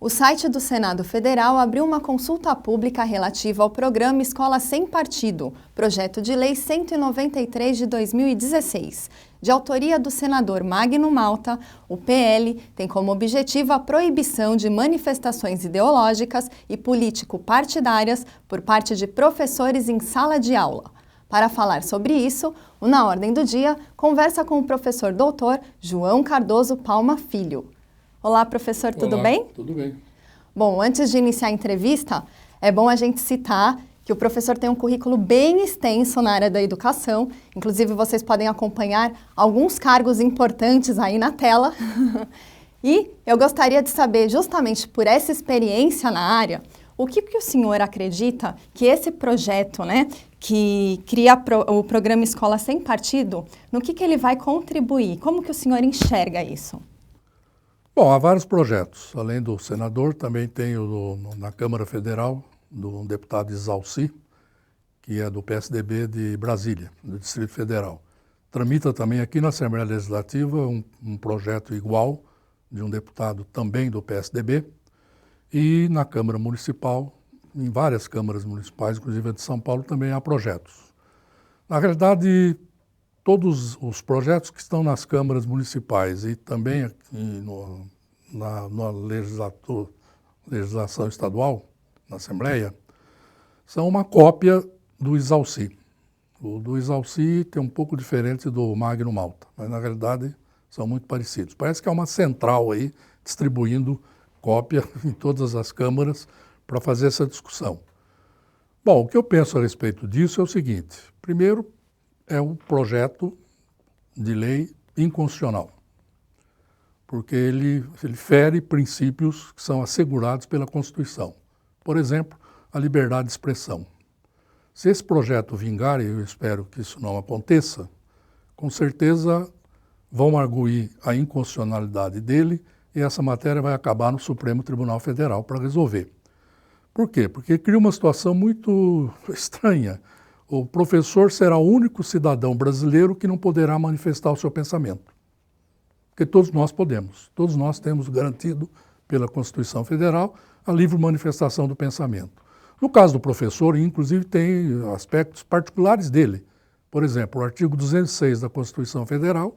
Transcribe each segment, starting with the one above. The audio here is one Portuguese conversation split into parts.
O site do Senado Federal abriu uma consulta pública relativa ao programa Escola Sem Partido, projeto de lei 193 de 2016. De autoria do senador Magno Malta, o PL tem como objetivo a proibição de manifestações ideológicas e político-partidárias por parte de professores em sala de aula. Para falar sobre isso, o Na Ordem do Dia conversa com o professor doutor João Cardoso Palma Filho. Olá, professor, tudo bem? Tudo bem. Bom, antes de iniciar a entrevista, é bom a gente citar que o professor tem um currículo bem extenso na área da educação. Inclusive, vocês podem acompanhar alguns cargos importantes aí na tela. E eu gostaria de saber, justamente por essa experiência na área, o que o senhor acredita que esse projeto, que cria o programa Escola Sem Partido, no que ele vai contribuir? Como que o senhor enxerga isso? Bom, há vários projetos. Além do senador, também tem na Câmara Federal, do deputado Isalci, que é do PSDB de Brasília, do Distrito Federal. Tramita também aqui na Assembleia Legislativa um projeto igual, de um deputado também do PSDB, e na Câmara Municipal, em várias câmaras municipais, inclusive a de São Paulo, também há projetos. Na realidade, todos os projetos que estão nas câmaras municipais e também aqui na legislação estadual, na Assembleia, são uma cópia do Isalci. O do Isalci tem um pouco diferente do Magno Malta, mas na realidade são muito parecidos. Parece que há uma central aí distribuindo cópia em todas as câmaras para fazer essa discussão. Bom, o que eu penso a respeito disso é o seguinte: primeiro, é um projeto de lei inconstitucional, porque ele fere princípios que são assegurados pela Constituição. Por exemplo, a liberdade de expressão. Se esse projeto vingar, e eu espero que isso não aconteça, com certeza vão arguir a inconstitucionalidade dele e essa matéria vai acabar no Supremo Tribunal Federal para resolver. Por quê? Porque cria uma situação muito estranha. O professor será o único cidadão brasileiro que não poderá manifestar o seu pensamento. Porque todos nós podemos, todos nós temos garantido pela Constituição Federal a livre manifestação do pensamento. No caso do professor, inclusive, tem aspectos particulares dele. Por exemplo, o artigo 206 da Constituição Federal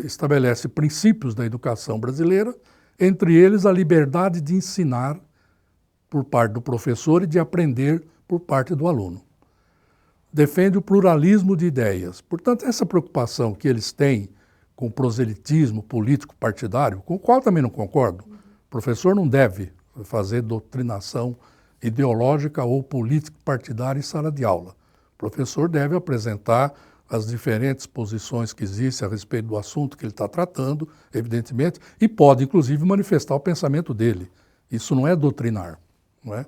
estabelece princípios da educação brasileira, entre eles a liberdade de ensinar por parte do professor e de aprender por parte do aluno. Defende o pluralismo de ideias. Portanto, essa preocupação que eles têm com o proselitismo político partidário, com o qual também não concordo, o professor não deve fazer doutrinação ideológica ou político partidária em sala de aula. O professor deve apresentar as diferentes posições que existem a respeito do assunto que ele está tratando, evidentemente, e pode, inclusive, manifestar o pensamento dele. Isso não é doutrinar, não é?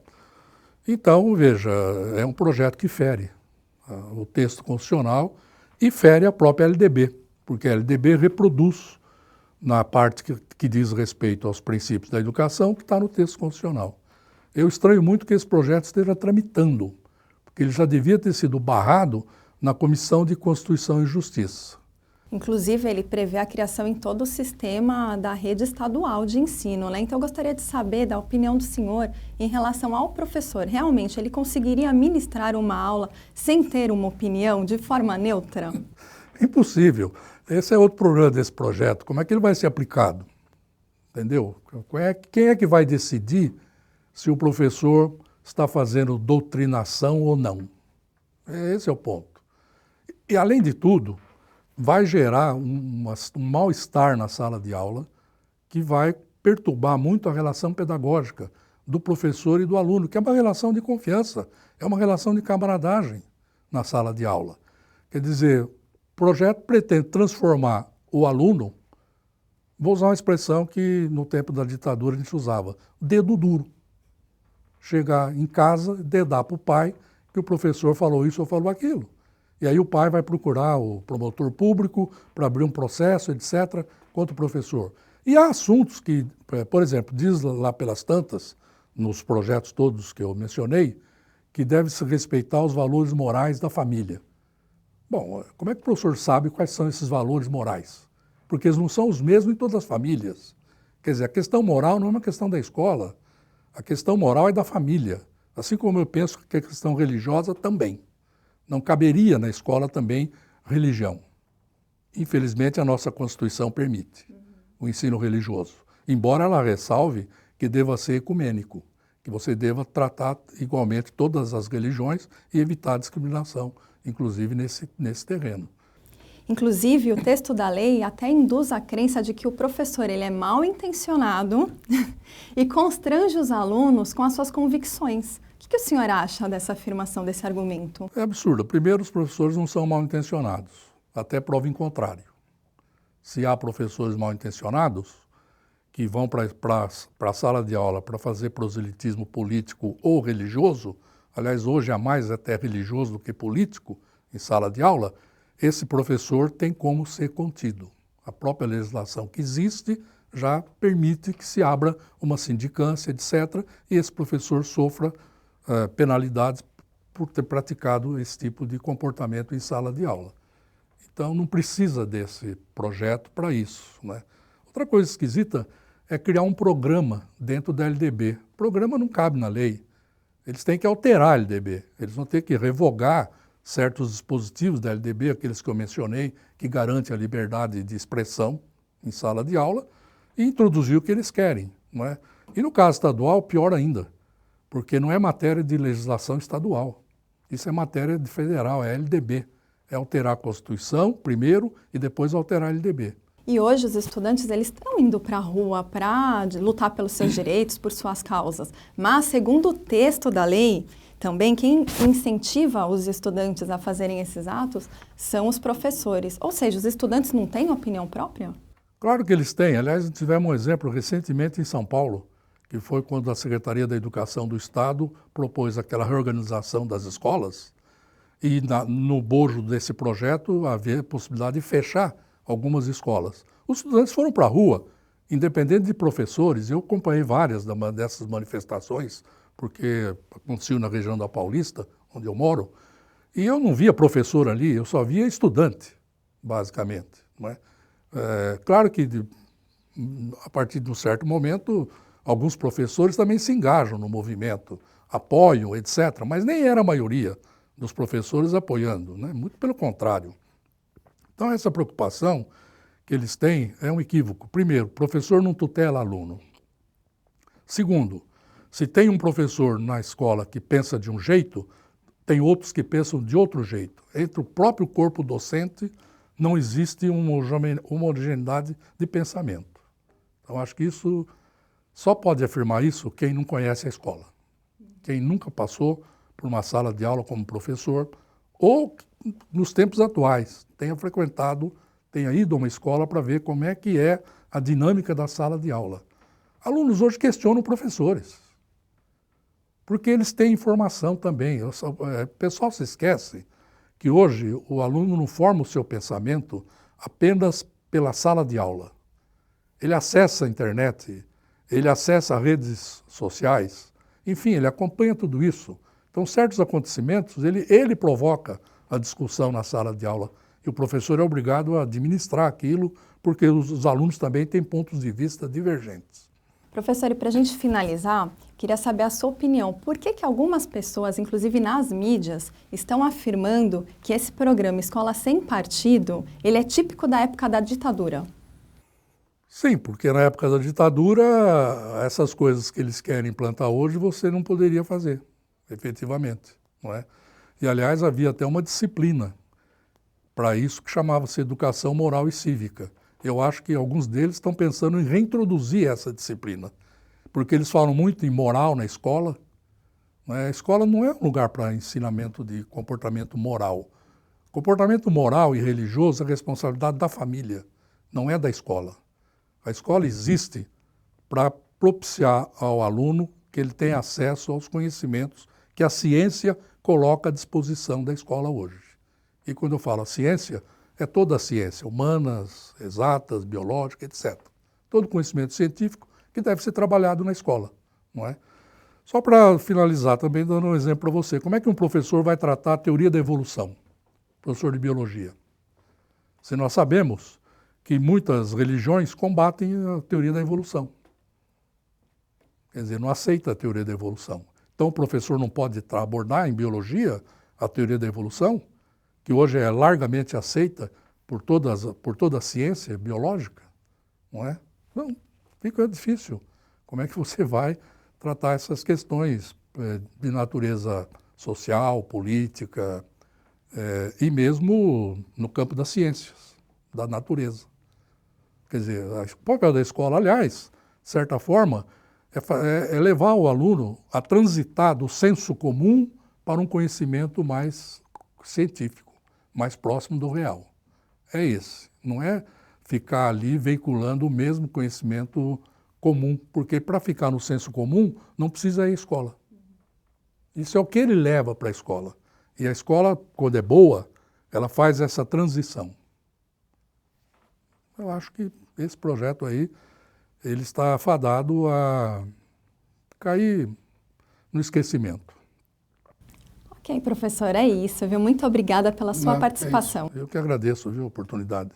Então, veja, é um projeto que fere o texto constitucional e fere a própria LDB, porque a LDB reproduz na parte que diz respeito aos princípios da educação que está no texto constitucional. Eu estranho muito que esse projeto esteja tramitando, porque ele já devia ter sido barrado na Comissão de Constituição e Justiça. Inclusive, ele prevê a criação em todo o sistema da rede estadual de ensino, Então, eu gostaria de saber da opinião do senhor em relação ao professor. Realmente, ele conseguiria ministrar uma aula sem ter uma opinião, de forma neutra? Impossível. Esse é outro problema desse projeto. Como é que ele vai ser aplicado? Entendeu? Quem é que vai decidir se o professor está fazendo doutrinação ou não? Esse é o ponto. E, além de tudo, vai gerar um mal-estar na sala de aula que vai perturbar muito a relação pedagógica do professor e do aluno, que é uma relação de confiança, é uma relação de camaradagem na sala de aula. Quer dizer, o projeto pretende transformar o aluno, vou usar uma expressão que no tempo da ditadura a gente usava, dedo duro. Chegar em casa, dedar para o pai que o professor falou isso ou falou aquilo. E aí o pai vai procurar o promotor público para abrir um processo, etc., contra o professor. E há assuntos que, por exemplo, diz lá pelas tantas, nos projetos todos que eu mencionei, que deve se respeitar os valores morais da família. Bom, como é que o professor sabe quais são esses valores morais? Porque eles não são os mesmos em todas as famílias. Quer dizer, a questão moral não é uma questão da escola, a questão moral é da família, assim como eu penso que a questão religiosa também. Não caberia na escola também religião. Infelizmente, a nossa Constituição permite o ensino religioso, embora ela ressalve que deva ser ecumênico, que você deva tratar igualmente todas as religiões e evitar discriminação, inclusive nesse terreno. Inclusive, o texto da lei até induz a crença de que o professor ele é mal intencionado e constrange os alunos com as suas convicções. O que o senhor acha dessa afirmação, desse argumento? É absurdo. Primeiro, os professores não são mal intencionados, até prova em contrário. Se há professores mal intencionados que vão para a sala de aula para fazer proselitismo político ou religioso, aliás, hoje há mais até religioso do que político em sala de aula, esse professor tem como ser contido. A própria legislação que existe já permite que se abra uma sindicância, etc., e esse professor sofra penalidades por ter praticado esse tipo de comportamento em sala de aula. Então, não precisa desse projeto para isso, né? Outra coisa esquisita é criar um programa dentro da LDB. O programa não cabe na lei. Eles têm que alterar a LDB. Eles vão ter que revogar certos dispositivos da LDB, aqueles que eu mencionei, que garantem a liberdade de expressão em sala de aula, e introduzir o que eles querem, não é? E no caso estadual, pior ainda, porque não é matéria de legislação estadual. Isso é matéria de federal, é LDB. É alterar a Constituição primeiro e depois alterar a LDB. E hoje os estudantes eles estão indo para a rua para lutar pelos seus direitos, por suas causas. Mas, segundo o texto da lei, também quem incentiva os estudantes a fazerem esses atos são os professores. Ou seja, os estudantes não têm opinião própria? Claro que eles têm. Aliás, tivemos um exemplo recentemente em São Paulo, que foi quando a Secretaria da Educação do Estado propôs aquela reorganização das escolas e no bojo desse projeto havia a possibilidade de fechar algumas escolas. Os estudantes foram para a rua, independente de professores. Eu acompanhei várias dessas manifestações, porque aconteceu na região da Paulista, onde eu moro, e eu não via professor ali, eu só via estudante, basicamente, não é? Claro que a partir de um certo momento, alguns professores também se engajam no movimento, apoiam, etc., mas nem era a maioria dos professores apoiando, né? Muito pelo contrário. Então, essa preocupação que eles têm é um equívoco. Primeiro, o professor não tutela aluno. Segundo, se tem um professor na escola que pensa de um jeito, tem outros que pensam de outro jeito. Entre o próprio corpo docente não existe uma homogeneidade de pensamento. Então, acho que isso só pode afirmar isso quem não conhece a escola. Quem nunca passou por uma sala de aula como professor, ou nos tempos atuais, tenha frequentado, tenha ido a uma escola para ver como é que é a dinâmica da sala de aula. Alunos hoje questionam professores, porque eles têm informação também. O pessoal se esquece que hoje o aluno não forma o seu pensamento apenas pela sala de aula. Ele acessa a internet, ele acessa redes sociais, enfim, ele acompanha tudo isso. Então, certos acontecimentos, ele provoca a discussão na sala de aula e o professor é obrigado a administrar aquilo, porque os alunos também têm pontos de vista divergentes. Professor, e para a gente finalizar, queria saber a sua opinião. Por que algumas pessoas, inclusive nas mídias, estão afirmando que esse programa Escola Sem Partido, ele é típico da época da ditadura? Sim, porque na época da ditadura, essas coisas que eles querem implantar hoje, você não poderia fazer, efetivamente, não é? E, aliás, havia até uma disciplina para isso que chamava-se Educação Moral e Cívica. Eu acho que alguns deles estão pensando em reintroduzir essa disciplina, porque eles falam muito em moral na escola, né? A escola não é um lugar para ensinamento de comportamento moral. Comportamento moral e religioso é responsabilidade da família, não é da escola. A escola existe para propiciar ao aluno que ele tenha acesso aos conhecimentos que a ciência coloca à disposição da escola hoje. E quando eu falo a ciência, é toda a ciência, humanas, exatas, biológica, etc. Todo conhecimento científico que deve ser trabalhado na escola, não é? Só para finalizar também, dando um exemplo para você, como é que um professor vai tratar a teoria da evolução? Professor de biologia. Se nós sabemos que muitas religiões combatem a teoria da evolução. Quer dizer, não aceita a teoria da evolução. Então o professor não pode abordar em biologia a teoria da evolução, que hoje é largamente aceita por toda a ciência biológica, não é? Não, fica difícil. Como é que você vai tratar essas questões de natureza social, política e mesmo no campo das ciências, da natureza? Quer dizer, o papel da escola, aliás, de certa forma, é levar o aluno a transitar do senso comum para um conhecimento mais científico, mais próximo do real. É esse, não é ficar ali veiculando o mesmo conhecimento comum, porque para ficar no senso comum não precisa ir à escola. Isso é o que ele leva para a escola. E a escola, quando é boa, ela faz essa transição. Eu acho que esse projeto aí, ele está fadado a cair no esquecimento. Ok, professor, é isso, viu? Muito obrigada pela sua participação. Eu que agradeço, viu, a oportunidade.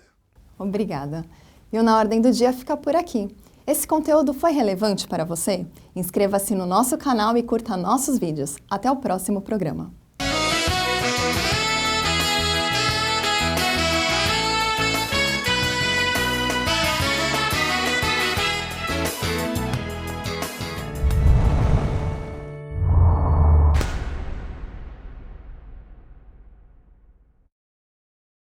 Obrigada. E o Na Ordem do Dia fica por aqui. Esse conteúdo foi relevante para você? Inscreva-se no nosso canal e curta nossos vídeos. Até o próximo programa.